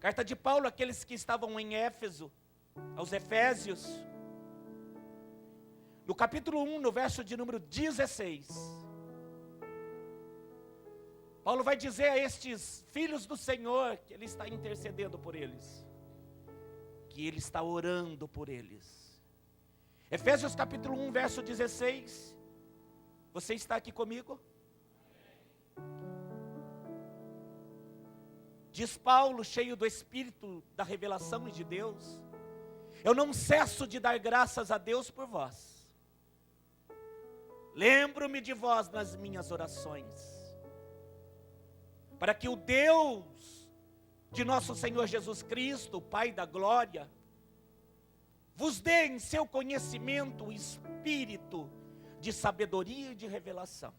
Carta de Paulo àqueles que estavam em Éfeso, aos Efésios. No capítulo 1, no verso de número 16. Paulo vai dizer a estes filhos do Senhor que Ele está intercedendo por eles, que Ele está orando por eles. Efésios capítulo 1, verso 16. Você está aqui comigo? Diz Paulo, cheio do Espírito da revelação de Deus: eu não cesso de dar graças a Deus por vós. Lembro-me de vós nas minhas orações, para que o Deus de nosso Senhor Jesus Cristo, Pai da glória, vos dê em seu conhecimento o espírito de sabedoria e de revelação.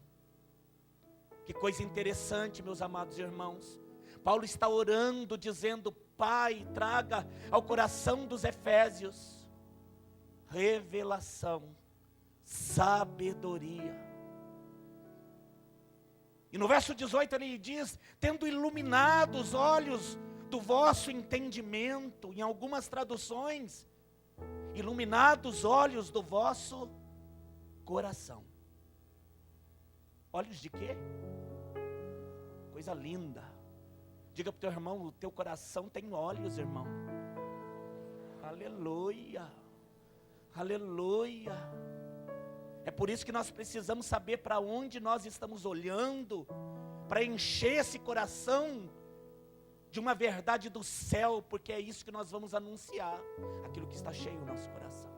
Que coisa interessante, meus amados irmãos. Paulo está orando, dizendo: Pai, traga ao coração dos Efésios revelação, sabedoria. E no verso 18 ele diz: tendo iluminado os olhos do vosso entendimento, em algumas traduções, iluminado os olhos do vosso coração. Olhos de quê? Coisa linda. Diga para o teu irmão: o teu coração tem olhos, irmão. Aleluia, aleluia. É por isso que nós precisamos saber para onde nós estamos olhando, para encher esse coração de uma verdade do céu, porque é isso que nós vamos anunciar, aquilo que está cheio no nosso coração.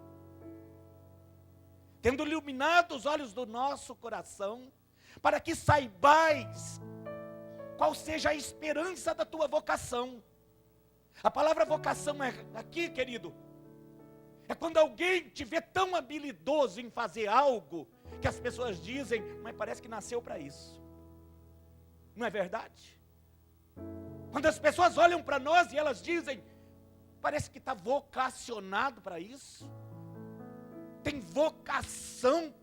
Tendo iluminado os olhos do nosso coração, para que saibais qual seja a esperança da tua vocação. A palavra vocação aqui, querido, é quando alguém te vê tão habilidoso em fazer algo, que as pessoas dizem: mas parece que nasceu para isso. Não é verdade? Quando as pessoas olham para nós e elas dizem: parece que está vocacionado para isso. Tem vocação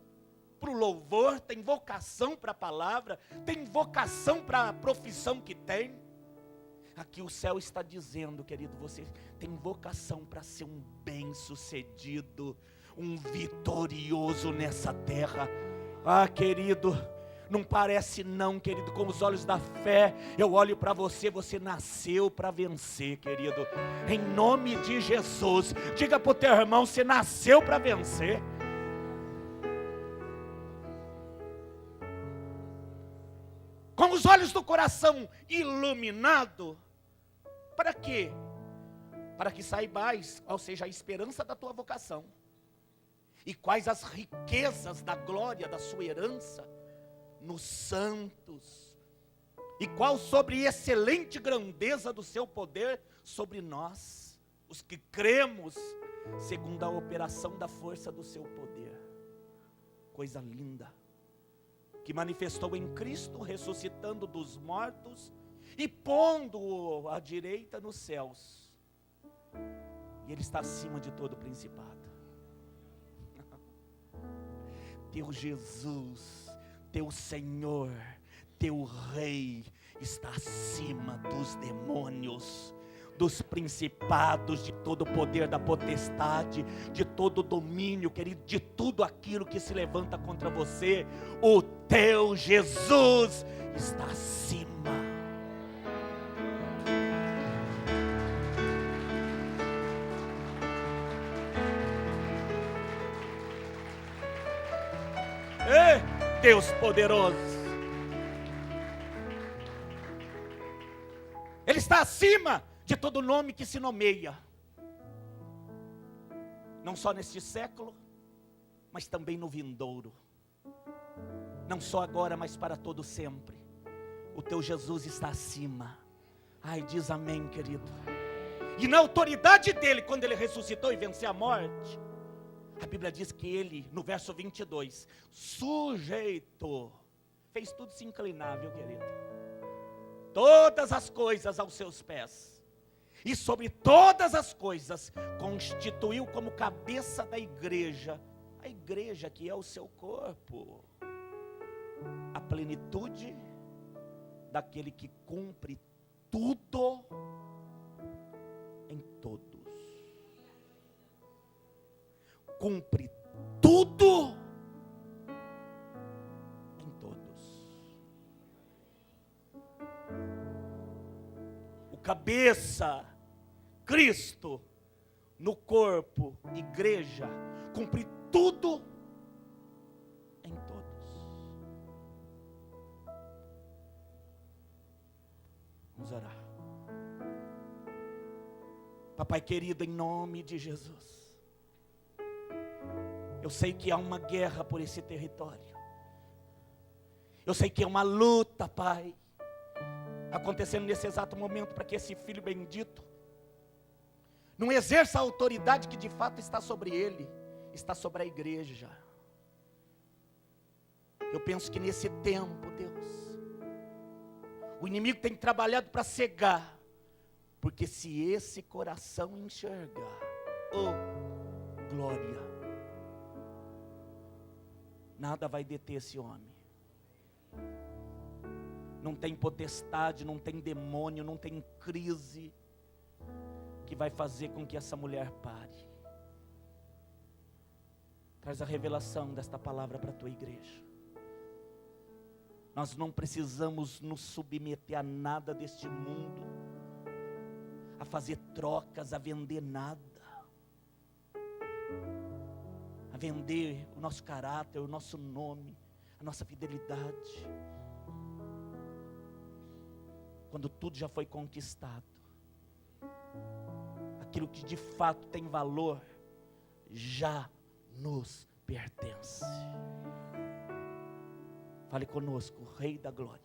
para o louvor, tem vocação para a palavra, tem vocação para a profissão que tem. Aqui o céu está dizendo, querido, você tem vocação para ser um bem-sucedido, um vitorioso nessa terra. Ah, querido, não parece não, querido, com os olhos da fé, eu olho para você, você nasceu para vencer, querido. Em nome de Jesus, diga para o teu irmão: você nasceu para vencer. Com os olhos do coração iluminado. Para quê? Para que saibais qual seja a esperança da tua vocação, e quais as riquezas da glória da sua herança nos santos, e qual sobre excelente grandeza do seu poder sobre nós, os que cremos, segundo a operação da força do seu poder. Coisa linda, que manifestou em Cristo, ressuscitando dos mortos e pondo-o à direita nos céus. E Ele está acima de todo principado. Teu Jesus, teu Senhor, teu Rei está acima dos demônios, dos principados, de todo o poder da potestade, de todo o domínio, querido, de tudo aquilo que se levanta contra você. O teu Jesus está acima. Ei, Deus poderoso, Ele está acima de todo nome que se nomeia, não só neste século, mas também no vindouro, não só agora, mas para todo sempre. O teu Jesus está acima. Ai, diz amém, querido. E na autoridade dele, quando ele ressuscitou e venceu a morte, a Bíblia diz que ele, no verso 22, sujeitou, fez tudo se inclinar, viu, querido? Todas as coisas aos seus pés, e sobre todas as coisas constituiu como cabeça da igreja, a igreja que é o seu corpo, a plenitude daquele que cumpre tudo cumpre tudo em todos. O cabeça, Cristo, no corpo, igreja, cumpre tudo em todos. Vamos orar. Papai querido, em nome de Jesus, eu sei que há uma guerra por esse território. Eu sei que é uma luta, Pai, acontecendo nesse exato momento, para que esse filho bendito não exerça a autoridade que de fato está sobre ele, está sobre a igreja. Eu penso que nesse tempo, Deus, o inimigo tem trabalhado para cegar, porque se esse coração enxergar, oh glória, nada vai deter esse homem. Não tem potestade, não tem demônio, não tem crise que vai fazer com que essa mulher pare. Traz a revelação desta palavra para a tua igreja. Nós não precisamos nos submeter a nada deste mundo, a fazer trocas, a vender nada, a vender o nosso caráter, o nosso nome, a nossa fidelidade, quando tudo já foi conquistado. Aquilo que de fato tem valor já nos pertence. Fale conosco, Rei da Glória.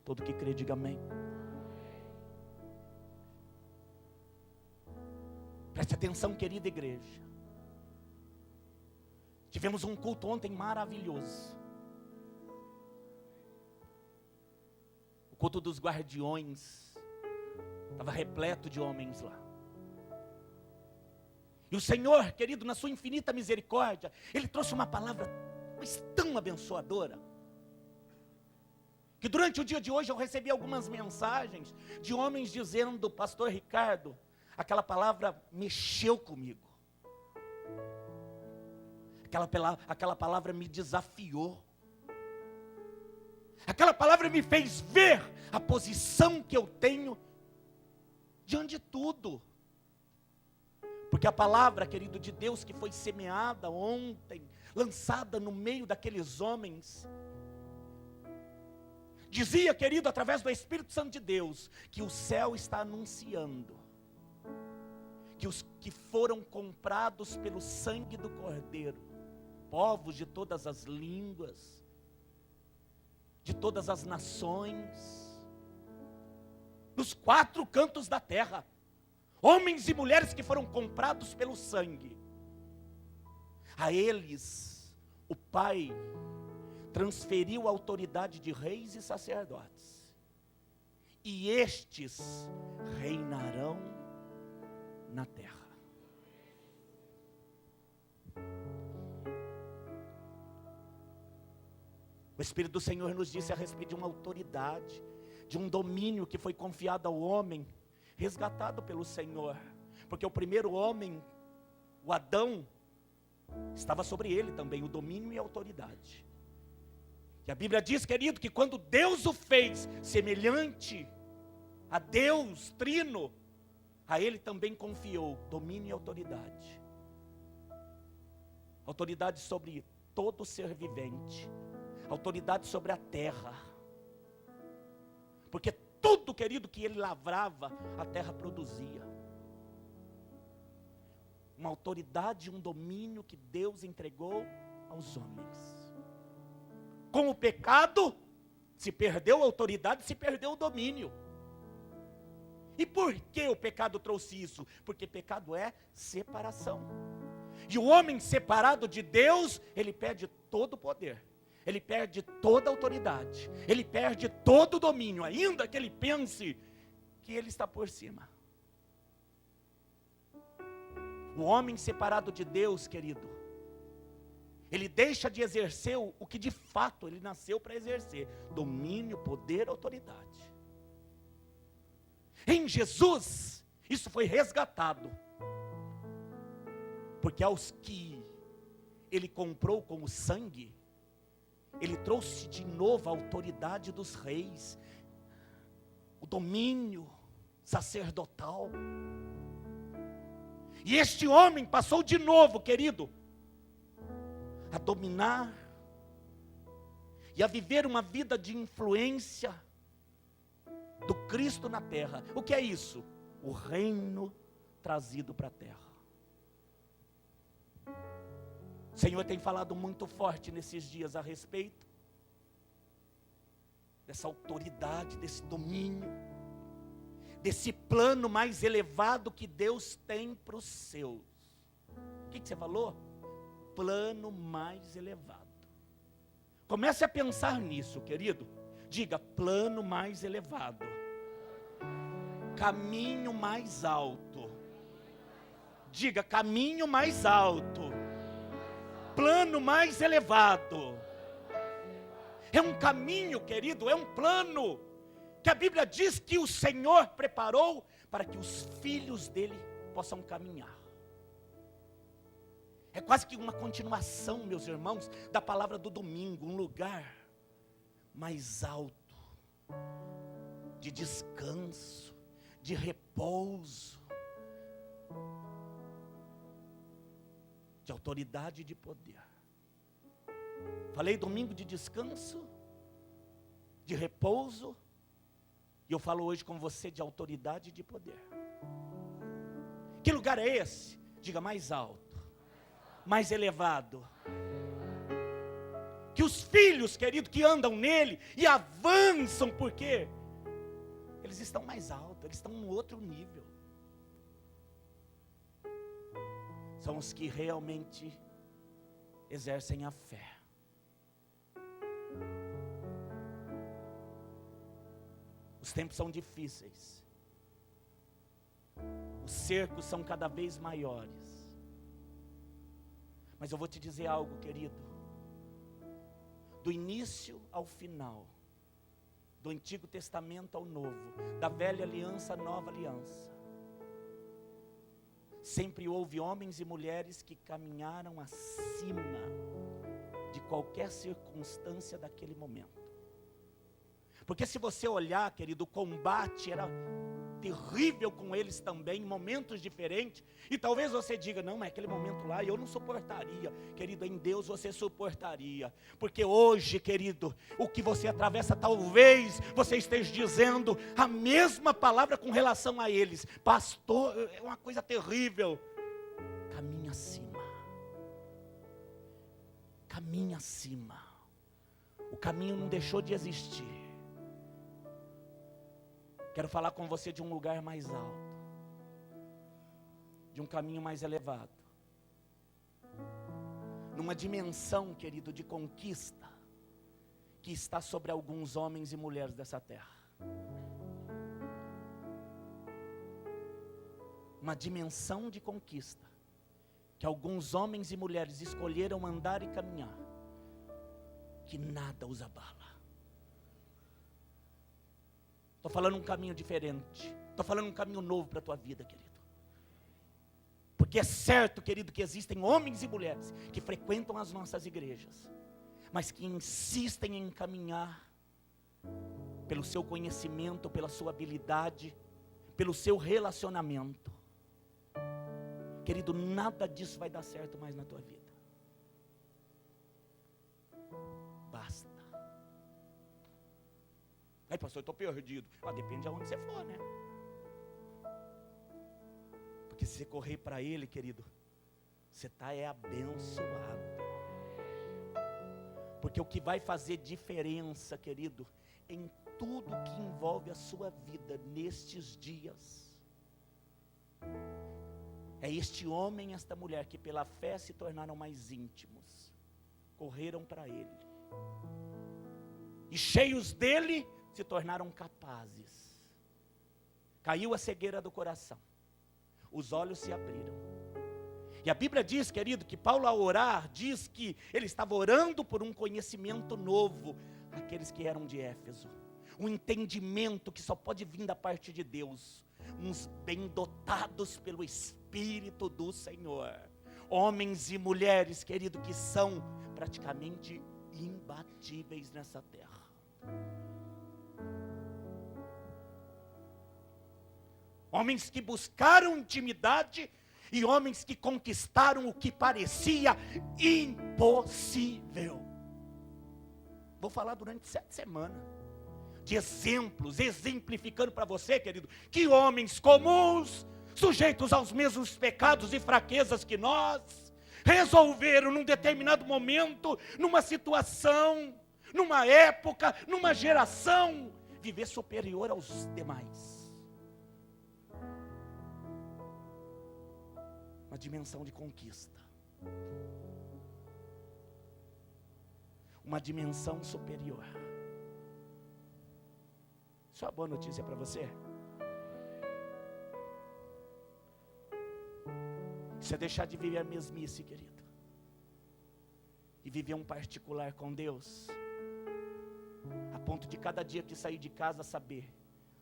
Todo que crê, diga amém. Preste atenção, querida igreja. Tivemos um culto ontem maravilhoso. O culto dos guardiões. Estava repleto de homens lá. E o Senhor, querido, na sua infinita misericórdia, Ele trouxe uma palavra tão abençoadora, que durante o dia de hoje eu recebi algumas mensagens de homens dizendo: pastor Ricardo, aquela palavra mexeu comigo. Aquela palavra me desafiou. Aquela palavra me fez ver a posição que eu tenho diante de tudo. Porque a palavra, querido, de Deus que foi semeada ontem, lançada no meio daqueles homens, dizia, querido, através do Espírito Santo de Deus, que o céu está anunciando que os que foram comprados pelo sangue do Cordeiro, povos de todas as línguas, de todas as nações, nos 4 cantos da terra, homens e mulheres que foram comprados pelo sangue, a eles o Pai transferiu a autoridade de reis e sacerdotes, e estes reinarão na terra. O Espírito do Senhor nos disse a respeito de uma autoridade, de um domínio que foi confiado ao homem, resgatado pelo Senhor, porque o primeiro homem, o Adão, estava sobre ele também o domínio e a autoridade. E a Bíblia diz, querido, que quando Deus o fez semelhante a Deus Trino, a ele também confiou domínio e autoridade. Autoridade sobre todo ser vivente, autoridade sobre a terra, porque tudo, querido, que ele lavrava, a terra produzia. Uma autoridade, um domínio que Deus entregou aos homens. Com o pecado, se perdeu a autoridade, se perdeu o domínio. E por que o pecado trouxe isso? Porque pecado é separação. E o homem separado de Deus, ele perde todo o poder. Ele perde toda a autoridade, ele perde todo o domínio, ainda que ele pense que ele está por cima. O homem separado de Deus, querido, ele deixa de exercer o que de fato ele nasceu para exercer: domínio, poder, autoridade. Em Jesus, isso foi resgatado. Porque aos que ele comprou com o sangue, ele trouxe de novo a autoridade dos reis, o domínio sacerdotal. E este homem passou de novo, querido, a dominar e a viver uma vida de influência do Cristo na terra. O que é isso? O reino trazido para a terra. O Senhor tem falado muito forte nesses dias a respeito dessa autoridade, desse domínio, desse plano mais elevado que Deus tem para os seus. O que você falou? Plano mais elevado. Comece a pensar nisso, querido. Diga, plano mais elevado. Caminho mais alto. Diga, caminho mais alto. Plano mais elevado. É um caminho, querido, é um plano que a Bíblia diz que o Senhor preparou para que os filhos dele possam caminhar. É quase que uma continuação, meus irmãos, da palavra do domingo, um lugar mais alto, de descanso, de repouso, de autoridade e de poder. Falei domingo de descanso, de repouso, e eu falo hoje com você de autoridade e de poder. Que lugar é esse? Diga, mais alto, mais elevado. Que os filhos, querido, que andam nele e avançam, porque eles estão mais altos, eles estão num outro nível. São os que realmente exercem a fé. Os tempos são difíceis. Os cercos são cada vez maiores. Mas eu vou te dizer algo, querido. Do início ao final, do Antigo Testamento ao Novo, da velha aliança à nova aliança, sempre houve homens e mulheres que caminharam acima de qualquer circunstância daquele momento. Porque se você olhar, querido, o combate era terrível com eles também, em momentos diferentes. E talvez você diga, não, mas aquele momento lá eu não suportaria. Querido, em Deus você suportaria. Porque hoje, querido, o que você atravessa, talvez você esteja dizendo a mesma palavra com relação a eles. Pastor, é uma coisa terrível. Caminha acima. Caminha acima. O caminho não deixou de existir. Quero falar com você de um lugar mais alto, de um caminho mais elevado, numa dimensão, querido, de conquista, que está sobre alguns homens e mulheres dessa terra. Uma dimensão de conquista, que alguns homens e mulheres escolheram andar e caminhar, que nada os abala. Estou falando um caminho diferente. Estou falando um caminho novo para a tua vida, querido. Porque é certo, querido, que existem homens e mulheres que frequentam as nossas igrejas, mas que insistem em caminhar pelo seu conhecimento, pela sua habilidade, pelo seu relacionamento. Querido, nada disso vai dar certo mais na tua vida. Basta. Aí, pastor, eu estou perdido. Depende de onde você for, né? Porque se você correr para Ele, querido, você está abençoado. Porque o que vai fazer diferença, querido, em tudo que envolve a sua vida nestes dias, é este homem e esta mulher que pela fé se tornaram mais íntimos, correram para Ele, e cheios dele, se tornaram capazes. Caiu a cegueira do coração, os olhos se abriram. E a Bíblia diz, querido, que Paulo ao orar, diz que ele estava orando por um conhecimento novo, aqueles que eram de Éfeso, um entendimento que só pode vir da parte de Deus, uns bem dotados pelo Espírito do Senhor, Homens e mulheres, querido, que são praticamente imbatíveis nessa terra. Homens que buscaram intimidade e homens que conquistaram o que parecia impossível. Vou falar durante 7 semanas de exemplos, exemplificando para você, querido, que homens comuns, sujeitos aos mesmos pecados e fraquezas que nós, resolveram num determinado momento, numa situação, numa época, numa geração, viver superior aos demais. Uma dimensão de conquista. Uma dimensão superior. Isso é uma boa notícia para você? Isso é deixar de viver a mesmice, querido. E viver um particular com Deus. A ponto de cada dia que sair de casa saber,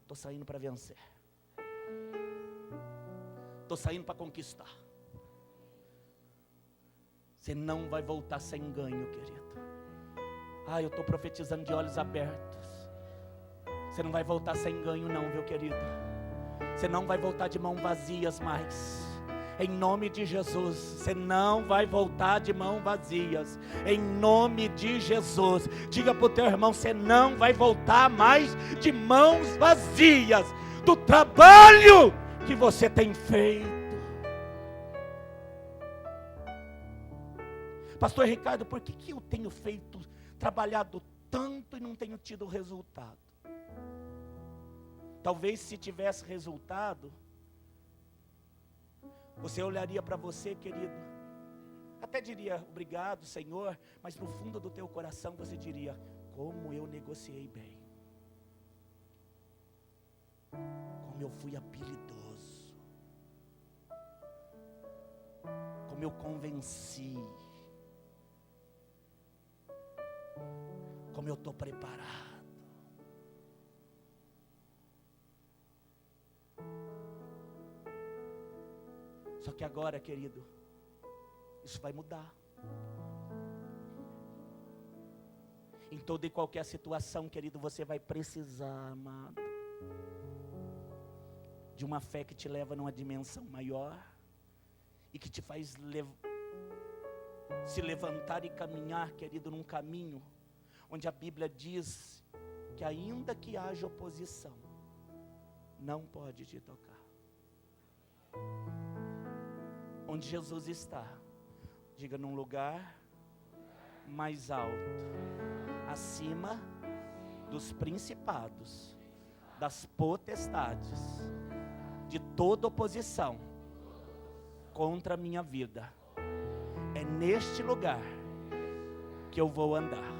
estou saindo para vencer. Estou saindo para conquistar. Você não vai voltar sem ganho, querido. Eu estou profetizando de olhos abertos. Você não vai voltar sem ganho não, viu, querido? Você não vai voltar de mão vazias mais. Em nome de Jesus, você não vai voltar de mão vazias. Em nome de Jesus, diga para o teu irmão, você não vai voltar mais de mãos vazias do trabalho que você tem feito. Pastor Ricardo, por que eu tenho trabalhado tanto e não tenho tido resultado? Talvez se tivesse resultado, você olharia para você, querido, até diria, obrigado, Senhor, mas no fundo do teu coração você diria, como eu negociei bem, como eu fui habilidoso, como eu convenci, como eu estou preparado. Só que agora, querido, isso vai mudar. Em toda e qualquer situação, querido, você vai precisar, amado, de uma fé que te leva numa dimensão maior e que te faz se levantar e caminhar, querido, num caminho onde a Bíblia diz que ainda que haja oposição, não pode te tocar. Onde Jesus está, diga, num lugar mais alto, acima dos principados, das potestades, de toda oposição contra a minha vida. É neste lugar que eu vou andar.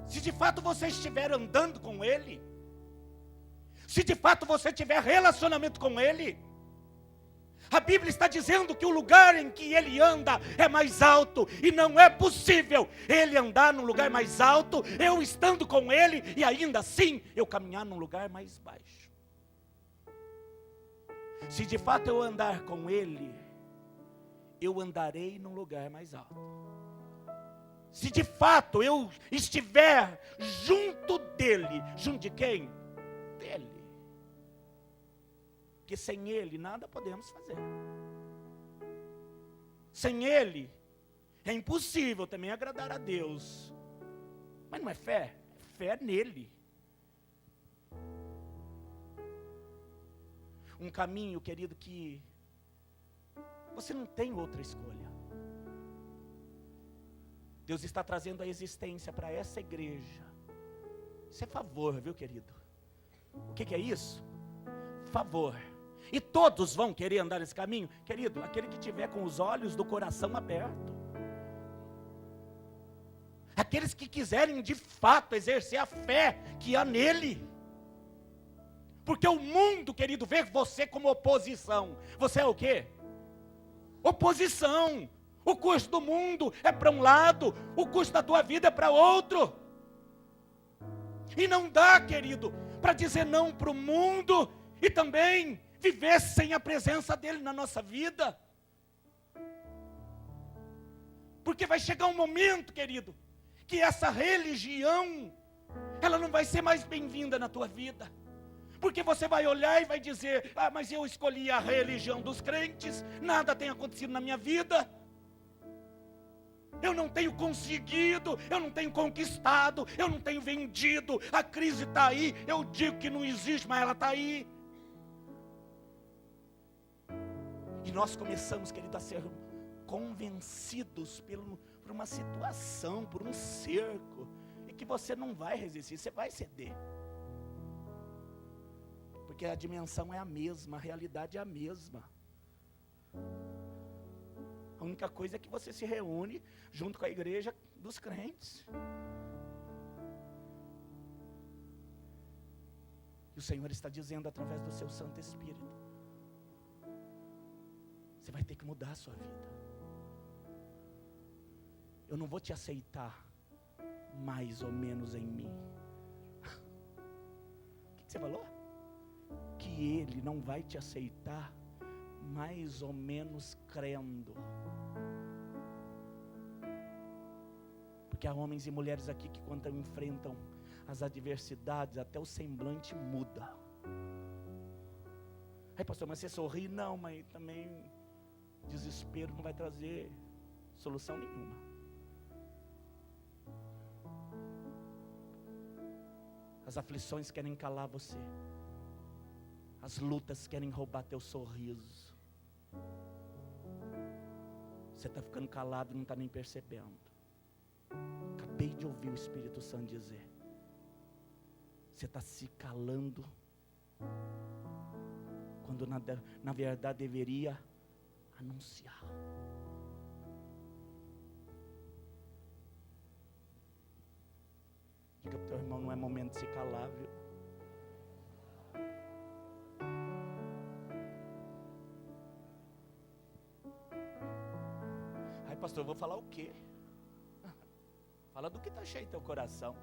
Se de fato você estiver andando com Ele, se de fato você tiver relacionamento com Ele, a Bíblia está dizendo que o lugar em que Ele anda é mais alto, e não é possível Ele andar num lugar mais alto, eu estando com Ele, e ainda assim eu caminhar num lugar mais baixo. Se de fato eu andar com Ele, eu andarei num lugar mais alto. Se de fato eu estiver junto dele, junto de quem? Dele. Porque sem Ele nada podemos fazer. Sem Ele é impossível também agradar a Deus. Mas não é fé, é fé nele. Um caminho, querido, que você não tem outra escolha. Deus está trazendo a existência para essa igreja. Isso é favor, viu, querido? O que é isso? Favor. E todos vão querer andar nesse caminho? Querido, aquele que tiver com os olhos do coração aberto. Aqueles que quiserem de fato exercer a fé que há nele. Porque o mundo, querido, vê você como oposição. Você é o quê? oposição. O curso do mundo é para um lado, o curso da tua vida é para outro. E não dá, querido, para dizer não para o mundo e também viver sem a presença dele na nossa vida. Porque vai chegar um momento, querido, que essa religião, ela não vai ser mais bem-vinda na tua vida. Porque você vai olhar e vai dizer: ah, mas eu escolhi a religião dos crentes, nada tem acontecido na minha vida. Eu não tenho conseguido, eu não tenho conquistado, eu não tenho vendido, a crise está aí, eu digo que não existe, mas ela está aí. E nós começamos, querido, a ser convencidos por uma situação, por um cerco, e que você não vai resistir, você vai ceder. Porque a dimensão é a mesma, a realidade é a mesma. A única coisa é que você se reúne junto com a igreja dos crentes. E o Senhor está dizendo através do seu Santo Espírito: você vai ter que mudar a sua vida. Eu não vou te aceitar mais ou menos em mim. O que você falou? Que Ele não vai te aceitar mais ou menos crendo. Porque há homens e mulheres aqui que quando enfrentam as adversidades, até o semblante muda. Aí, pastor, mas você sorri? Não, mas também desespero não vai trazer solução nenhuma. As aflições querem calar você. As lutas querem roubar teu sorriso. Você está ficando calado e não está nem percebendo. Acabei de ouvir o Espírito Santo dizer: você está se calando, quando na verdade deveria anunciar. Diga para o teu irmão: não é momento de se calar, viu? Ai, pastor, eu vou falar o quê? Fala do que está cheio teu coração.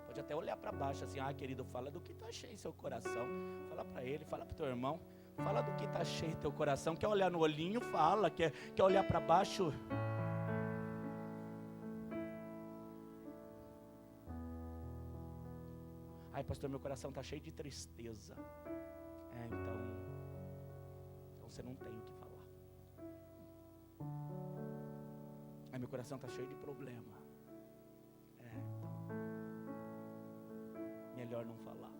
Pode até olhar para baixo assim: ah, querido, fala do que está cheio seu coração. Fala para ele, fala para o teu irmão. Fala do que está cheio teu coração. Quer olhar no olhinho? Fala. Quer olhar para baixo? Ai, pastor, meu coração está cheio de tristeza. Então você não tem o que falar. Ai, meu coração está cheio de problema. Então melhor não falar.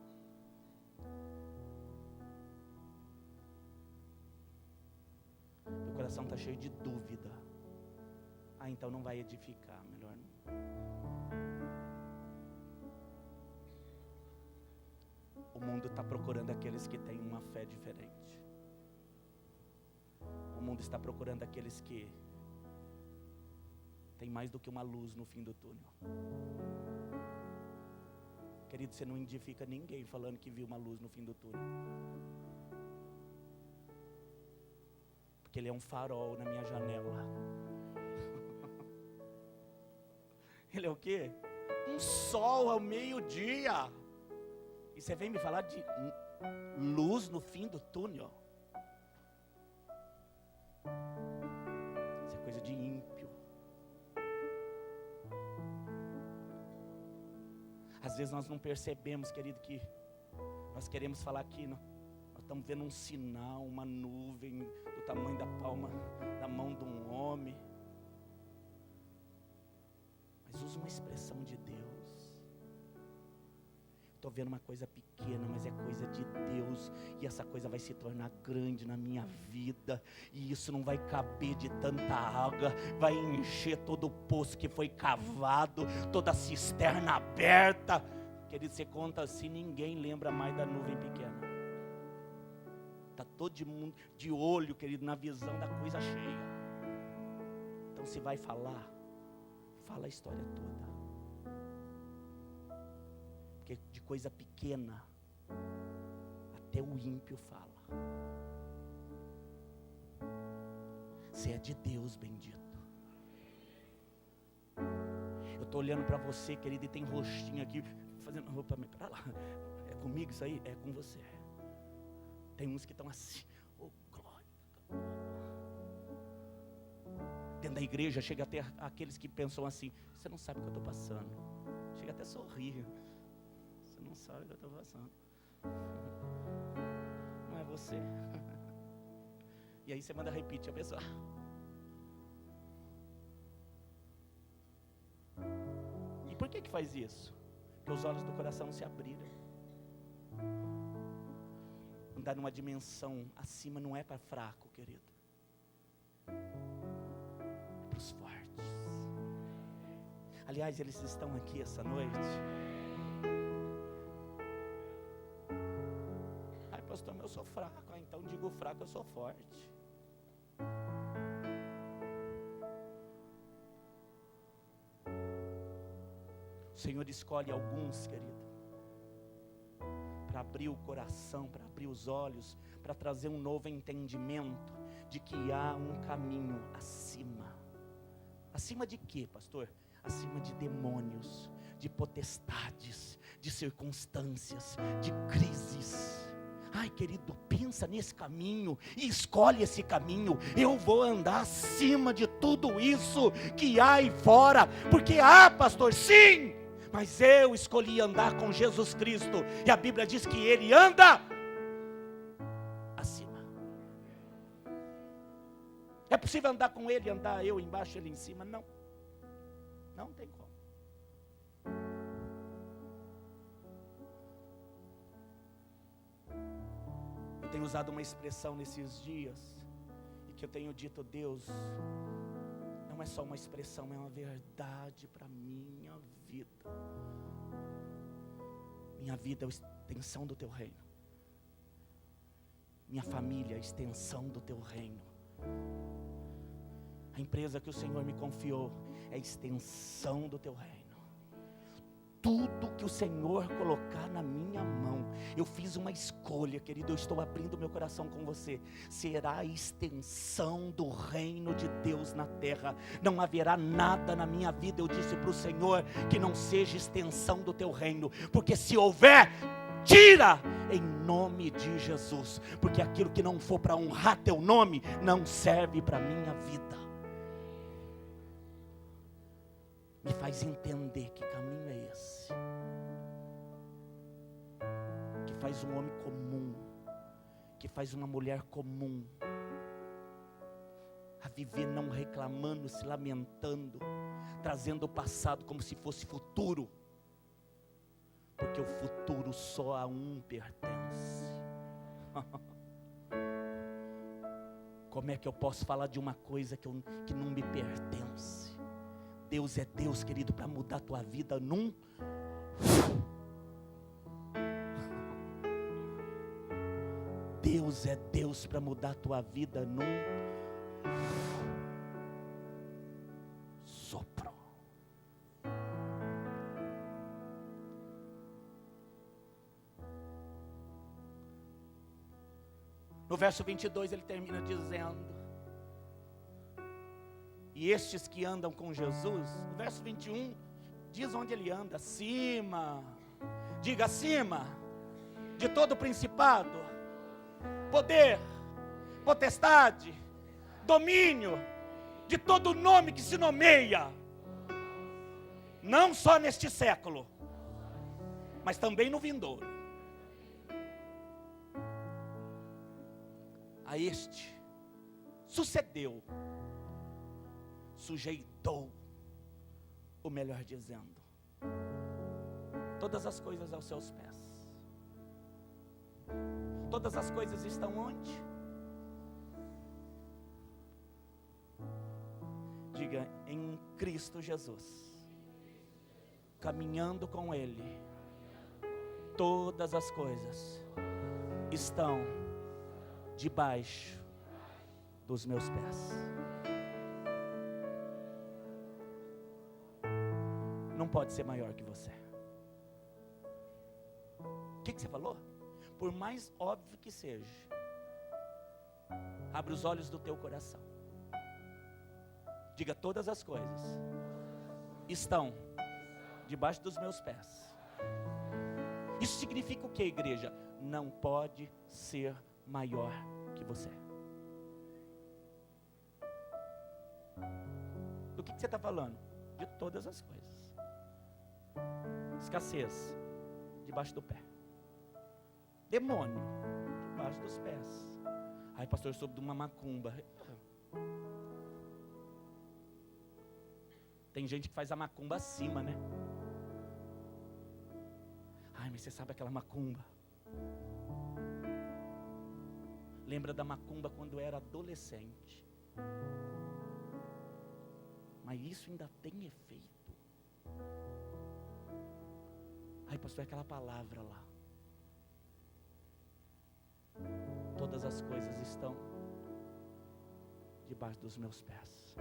Meu coração está cheio de dúvida. Ah, então não vai edificar. Melhor não. O mundo está procurando aqueles que têm uma fé diferente. O mundo está procurando aqueles que têm mais do que uma luz no fim do túnel. Querido, você não edifica ninguém falando que viu uma luz no fim do túnel. Porque ele é um farol na minha janela. Ele é o quê? Um sol ao meio-dia. E você vem me falar de luz no fim do túnel? Isso é coisa de ímpio. Às vezes nós não percebemos, querido, que nós queremos falar aqui, nós estamos vendo um sinal, uma nuvem do tamanho da palma da mão de um homem. Mas usa uma expressão de Deus. Estou vendo uma coisa pequena, mas é coisa de Deus. E essa coisa vai se tornar grande na minha vida. E isso não vai caber de tanta água. Vai encher todo o poço que foi cavado, toda a cisterna aberta. Querido, você conta assim, ninguém lembra mais da nuvem pequena. Está todo mundo de olho, querido, na visão da coisa cheia. Então se vai falar, fala a história toda. Porque de coisa pequena até o ímpio fala. Você é de Deus, bendito. Eu estou olhando para você, querido, e tem rostinho aqui, fazendo roupa para lá. É comigo isso aí? É com você. Tem uns que estão assim, oh glória. Dentro da igreja chega até aqueles que pensam assim, você não sabe o que eu estou passando. Chega até a sorrir. Você não sabe o que eu estou passando. Não é você. E aí você manda repetir a pessoa. E por que faz isso? Porque os olhos do coração se abriram. Andar numa dimensão acima não é para fraco, querido. É para os fortes. Aliás, eles estão aqui essa noite. Ai, pastor, eu sou fraco. Ah, então digo fraco, eu sou forte. O Senhor escolhe alguns, querido, para abrir o coração, para abrir os olhos, para trazer um novo entendimento de que há um caminho acima. Acima de quê, pastor? Acima de demônios, de potestades, de circunstâncias, de crises. Ai, querido, pensa nesse caminho e escolhe esse caminho. Eu vou andar acima de tudo isso que há aí fora, porque pastor, sim, mas eu escolhi andar com Jesus Cristo, e a Bíblia diz que Ele anda acima. É possível andar com Ele, andar eu embaixo, Ele em cima? Não, não tem como. Eu tenho usado uma expressão nesses dias, e que eu tenho dito, Deus, não é só uma expressão, é uma verdade para minha vida. Minha vida é a extensão do teu reino. Minha família é a extensão do teu reino. A empresa que o Senhor me confiou é a extensão do teu reino. Tudo que o Senhor colocar na minha mão, eu fiz uma escolha, querido, eu estou abrindo meu coração com você, será a extensão do reino de Deus na terra. Não haverá nada na minha vida, eu disse para o Senhor, que não seja extensão do teu reino, porque se houver, tira em nome de Jesus, porque aquilo que não for para honrar teu nome, não serve para a minha vida. Me faz entender que caminho é esse, que faz um homem comum, que faz uma mulher comum, a viver não reclamando, se lamentando, trazendo o passado como se fosse futuro, porque o futuro só a um pertence. Como é que eu posso falar de uma coisa que não me pertence? Deus é Deus, querido, para mudar a tua vida num Deus é Deus para mudar a tua vida num sopro. No verso 22 ele termina dizendo: e estes que andam com Jesus, no verso 21, diz onde ele anda, acima, diga acima, de todo principado, poder, potestade, domínio, de todo nome que se nomeia, não só neste século, mas também no vindouro. A este sucedeu, sujeitou, o melhor dizendo, todas as coisas aos seus pés. Todas as coisas estão onde? Diga, em Cristo Jesus, caminhando com Ele, todas as coisas estão debaixo dos meus pés. Não pode ser maior que você. O que você falou? Por mais óbvio que seja, abre os olhos do teu coração. Diga: todas as coisas estão debaixo dos meus pés. Isso significa o que, igreja? Não pode ser maior que você. Do que você está falando? De todas as coisas. Escassez, debaixo do pé. Demônio, debaixo dos pés. Ai, pastor, eu soube de uma macumba. Tem gente que faz a macumba acima, né? Ai, mas você sabe aquela macumba? Lembra da macumba quando eu era adolescente? Mas isso ainda tem efeito. Ai, pastor, é aquela palavra lá. Todas as coisas estão debaixo dos meus pés.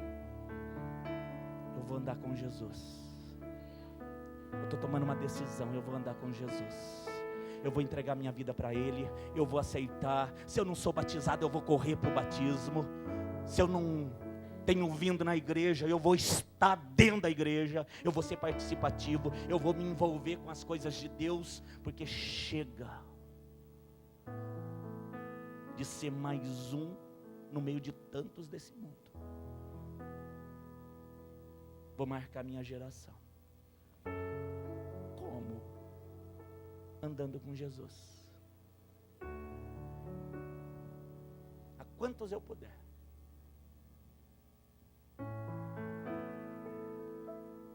Eu vou andar com Jesus. Eu estou tomando uma decisão, eu vou andar com Jesus. Eu vou entregar minha vida para Ele, eu vou aceitar. Se eu não sou batizado, eu vou correr para o batismo. Se eu não tenho vindo na igreja, eu vou estar dentro da igreja. Eu vou ser participativo, eu vou me envolver com as coisas de Deus. Porque chega de ser mais um no meio de tantos desse mundo. Vou marcar minha geração. Como? Andando com Jesus. A quantos eu puder.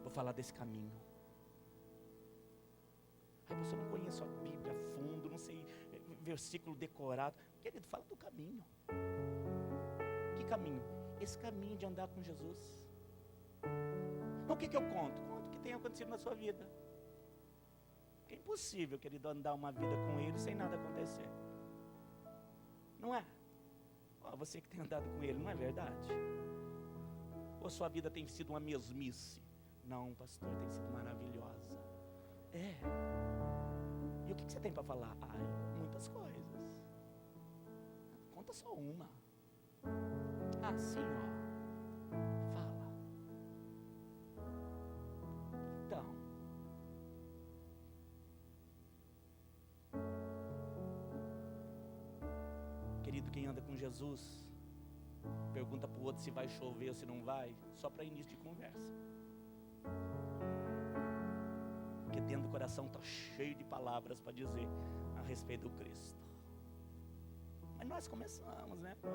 Vou falar desse caminho. Ai, pastor, eu não conheço a Bíblia a fundo, não sei versículo decorado. Querido, fala do caminho. Que caminho? Esse caminho de andar com Jesus. Então o que eu conto? Conto o que tem acontecido na sua vida. É impossível, querido, andar uma vida com Ele sem nada acontecer. Não é? Você que tem andado com Ele, não é verdade? Ou sua vida tem sido uma mesmice? Não, pastor, tem sido maravilhosa. É. E o que você tem para falar? Muitas coisas. Conta só uma. Assim, fala. Então, querido, quem anda com Jesus pergunta para o outro se vai chover ou se não vai, só para início de conversa. Porque dentro do coração está cheio de palavras para dizer a respeito do Cristo. Mas nós começamos, né? Tá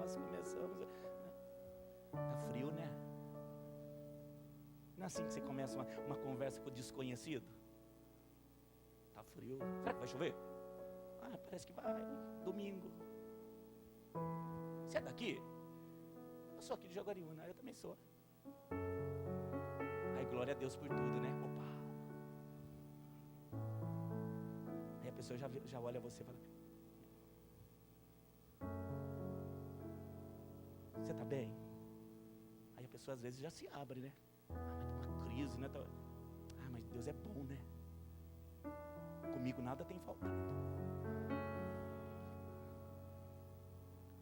frio, né? Não é assim que você começa uma conversa com o desconhecido? Tá frio. Será que vai chover? Parece que vai. Domingo. Você é daqui? Eu sou aqui de Jaguariúna, eu também sou. Ai, glória a Deus por tudo, né? Opa! Aí a pessoa já olha você e fala: você está bem? Aí a pessoa às vezes já se abre, né? Mas tem uma crise, né? Mas Deus é bom, né? Comigo nada tem faltado.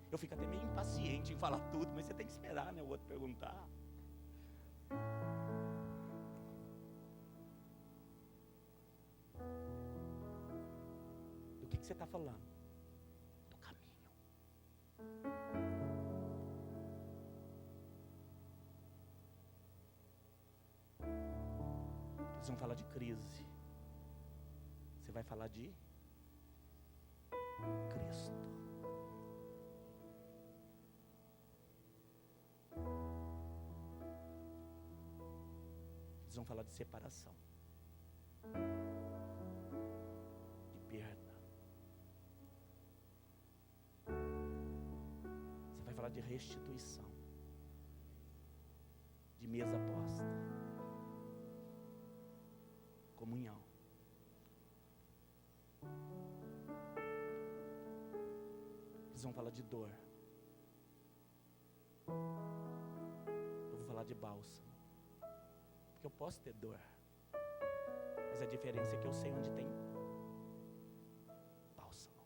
Eu fico até meio impaciente em falar tudo, mas você tem que esperar, né? O outro perguntar. Do que você está falando? Do caminho. Eles vão falar de crise. Você vai falar de Cristo. Eles vão falar de separação, de perda. Você vai falar de restituição, de mesa posta, comunhão. Eles vão falar de dor. Eu vou falar de bálsamo. Porque eu posso ter dor, mas a diferença é que eu sei onde tem bálsamo.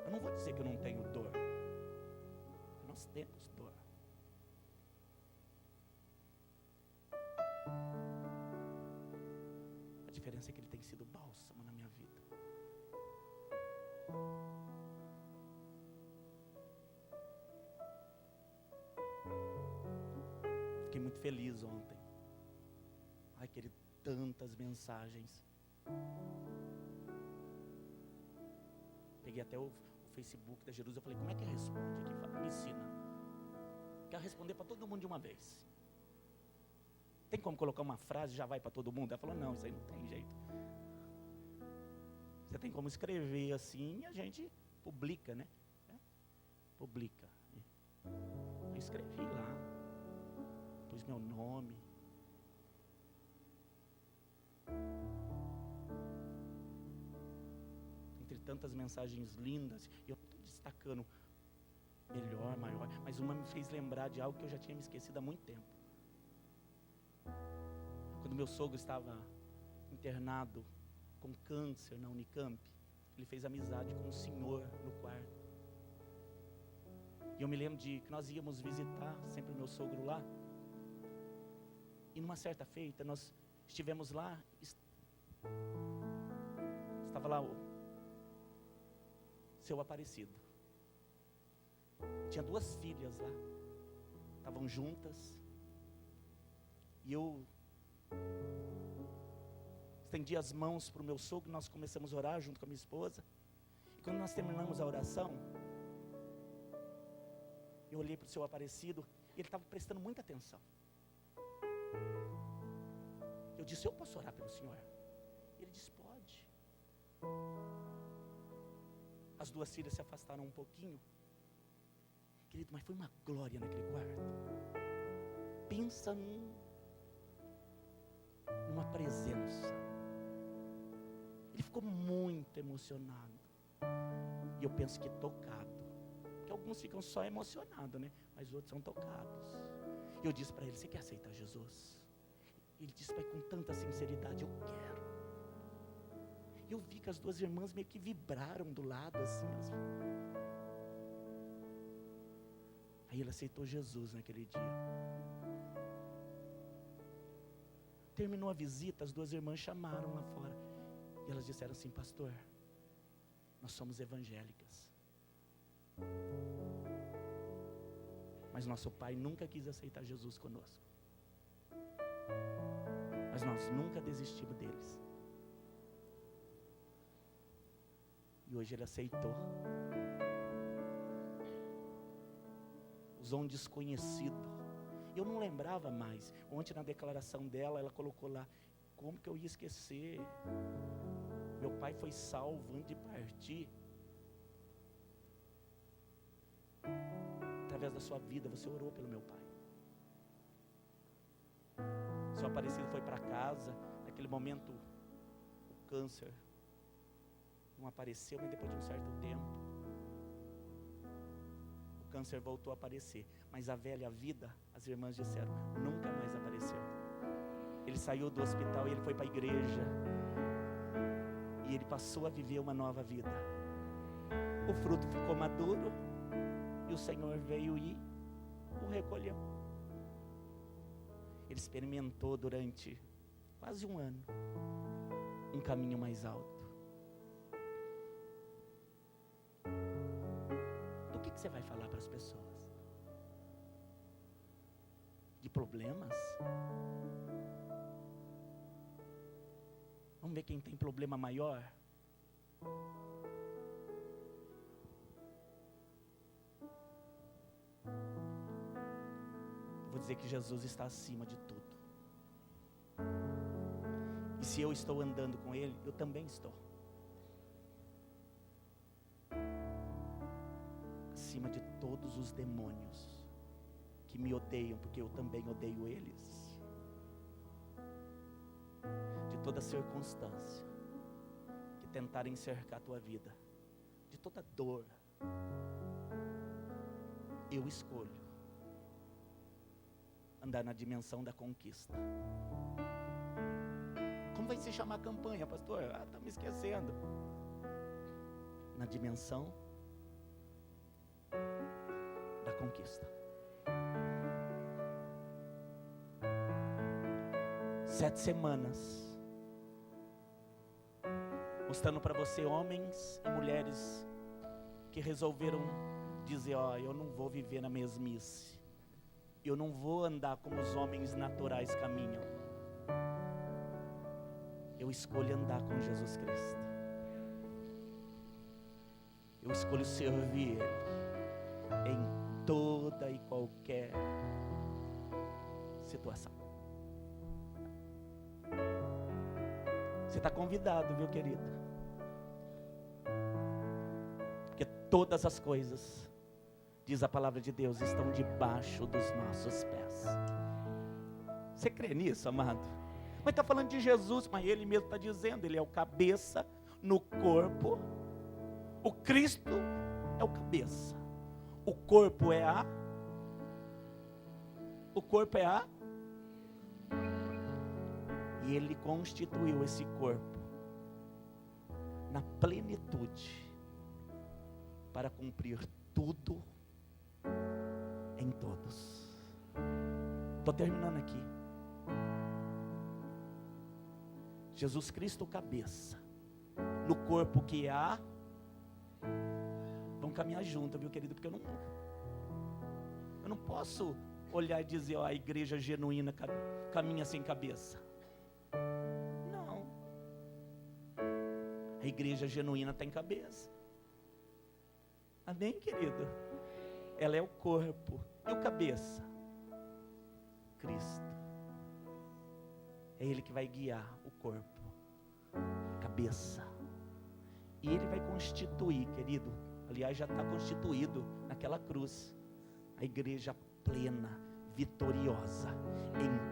Eu não vou dizer que eu não tenho dor. Nós temos dor. A diferença é que ele tem sido bálsamo na minha vida. Fiquei muito feliz ontem. Ai, querido, tantas mensagens. Peguei até o Facebook da Jerusalém. Eu falei, como é que responde aqui? Fala, me ensina. Quero responder para todo mundo de uma vez. Tem como colocar uma frase e já vai para todo mundo? Ela falou, não, isso aí não tem jeito. Você tem como escrever assim e a gente publica, né? Publica. Eu escrevi lá. Pus meu nome. Entre tantas mensagens lindas, eu estou destacando melhor, maior, mas uma me fez lembrar de algo que eu já tinha me esquecido há muito tempo. Quando meu sogro estava internado com câncer na Unicamp, ele fez amizade com um senhor no quarto. E eu me lembro de que nós íamos visitar sempre o meu sogro lá. E numa certa feita, nós estivemos lá, estava lá o seu Aparecido. Tinha 2 filhas lá, estavam juntas. E eu estendi as mãos para o meu sogro, nós começamos a orar junto com a minha esposa. E quando nós terminamos a oração, eu olhei para o seu Aparecido e ele estava prestando muita atenção. Eu disse, eu posso orar pelo senhor? Ele disse, pode. As 2 filhas se afastaram um pouquinho. Querido, mas foi uma glória naquele quarto. Pensa numa presença. Ele ficou muito emocionado. E eu penso que tocado. Porque alguns ficam só emocionados, né? Mas outros são tocados. E eu disse para ele, você quer aceitar Jesus? Ele disse, pai, com tanta sinceridade, eu quero. E eu vi que as 2 irmãs meio que vibraram do lado, assim. Aí ele aceitou Jesus naquele dia. Terminou a visita, as 2 irmãs chamaram lá fora. E elas disseram assim, pastor, nós somos evangélicas. Mas nosso pai nunca quis aceitar Jesus conosco. Mas nós nunca desistimos deles. E hoje ele aceitou. Usou um desconhecido. Eu não lembrava mais. Ontem na declaração dela, ela colocou lá, como que eu ia esquecer? Meu pai foi salvo antes de partir. Através da sua vida, você orou pelo meu pai. Seu Aparecido foi para casa. Naquele momento, o câncer não apareceu, mas depois de um certo tempo, o câncer voltou a aparecer. Mas a velha vida, as irmãs disseram, nunca mais apareceu. Ele saiu do hospital e ele foi para a igreja. E ele passou a viver uma nova vida. O fruto ficou maduro. E o Senhor veio e o recolheu. Ele experimentou durante quase um ano um caminho mais alto. Do que você vai falar para as pessoas? De problemas? Vamos ver quem tem problema maior? Vou dizer que Jesus está acima de tudo. E se eu estou andando com Ele, eu também estou. Acima de todos os demônios que me odeiam, porque eu também odeio eles. De toda circunstância que tentarem cercar a tua vida, de toda dor, eu escolho andar na dimensão da conquista. Como vai se chamar a campanha, pastor? Está me esquecendo. Na dimensão da conquista. 7 semanas mostrando para você homens e mulheres que resolveram dizer: ó, eu não vou viver na mesmice, eu não vou andar como os homens naturais caminham, eu escolho andar com Jesus Cristo, eu escolho servir Ele em toda e qualquer situação. Você está convidado, viu, querido? Porque todas as coisas, diz a palavra de Deus, estão debaixo dos nossos pés. Você crê nisso, amado? Mas está falando de Jesus, mas Ele mesmo está dizendo, Ele é o cabeça no corpo. O Cristo é o cabeça. O corpo é a... E Ele constituiu esse corpo na plenitude para cumprir tudo em todos. Estou terminando aqui. Jesus Cristo cabeça no corpo que há. Vamos caminhar junto, viu, querido? Porque eu não posso olhar e dizer, ó, a igreja genuína caminha sem cabeça. Não. A igreja genuína tem cabeça. Amém, querido? Ela é o corpo. E o cabeça? Cristo. É Ele que vai guiar o corpo. Cabeça. E Ele vai constituir, querido. Aliás, já está constituído naquela cruz. A igreja plena, vitoriosa, em